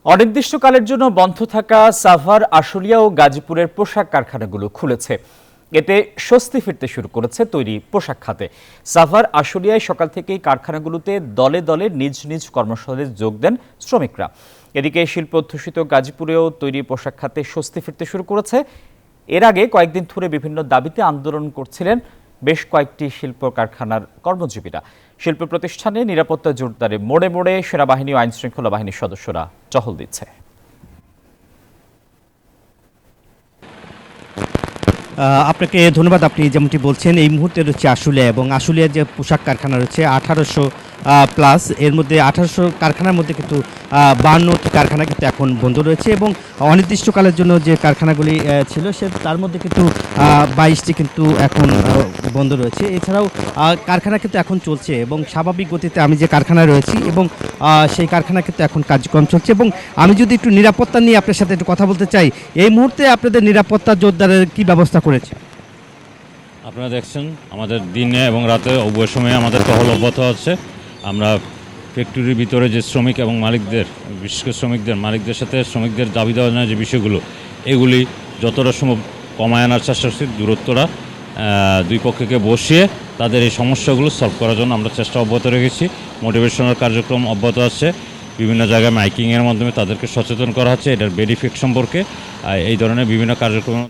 অনির্দিষ্টকালের জন্য বন্ধ থাকা সাভার, আশুলিয়া ও গাজীপুরের পোশাক কারখানাগুলো খুলেছে। এতে স্বস্তি ফিরতে শুরু করেছে তৈরি পোশাক খাতে। সাভার, আশুলিয়ায় সকাল থেকেই কারখানাগুলোতে দলে দলে নিজ নিজ কর্মস্থলে যোগ দেন শ্রমিকরা। এদিকে শিল্প অধ্যুষিত গাজীপুরেও তৈরি পোশাক খাতে স্বস্তি ফিরতে শুরু করেছে। এর আগে কয়েকদিন ধরে বিভিন্ন দাবিতে আন্দোলন করছিলেন বেশ কয়েকটি শিল্প কারখানার কর্মজীবীরা। শিল্প প্রতিষ্ঠানে নিরাপত্তা জোরদারে মোড়ে মোড়ে সেনাবাহিনী ও আইনশৃঙ্খলা বাহিনীর সদস্যরা টহল দিচ্ছে। আপনাকে ধন্যবাদ। আপনি যেমনটি বলছেন, এই মুহূর্তে রয়েছে আশুলিয়া, এবং আশুলিয়ার যে পোশাক কারখানা রয়েছে 1800 প্লাস, এর মধ্যে 1800 কারখানার মধ্যে কিন্তু 52টি কারখানা কিন্তু এখন বন্ধ রয়েছে, এবং অনির্দিষ্টকালের জন্য যে কারখানাগুলি ছিল তার মধ্যে কিন্তু 22টি কিন্তু এখন বন্ধ রয়েছে। এছাড়াও কারখানা কিন্তু এখন চলছে, এবং স্বাভাবিক গতিতে আমি যে কারখানায় রয়েছি এবং সেই কারখানা কিন্তু এখন কার্যক্রম চলছে। এবং আমি যদি একটু নিরাপত্তা নিয়ে আপনার সাথে একটু কথা বলতে চাই, এই মুহূর্তে আপনাদের নিরাপত্তা জোরদারের কি ব্যবস্থা করেছে? আপনারা দেখছেন আমাদের দিনে এবং রাতে উভয় সময়ে আমাদের টহল অব্যাহত আছে। আমরা ফ্যাক্টরির ভিতরে যে শ্রমিক এবং মালিকদের, বিশেষ করে মালিকদের সাথে শ্রমিকদের দাবি দেওয়ার যে বিষয়গুলো, এগুলি যতটা সম্ভব কমায় আনার চেষ্টা করছি। দূরত্বটা দুই পক্ষকে বসিয়ে তাদের এই সমস্যাগুলো সলভ করার জন্য আমরা চেষ্টা অব্যাহত রেখেছি। মোটিভেশনাল কার্যক্রম অব্যাহত আছে, বিভিন্ন জায়গায় মাইকিংয়ের মাধ্যমে তাদেরকে সচেতন করা হচ্ছে এটার বেনিফিট সম্পর্কে। এই ধরনের বিভিন্ন কার্যক্রম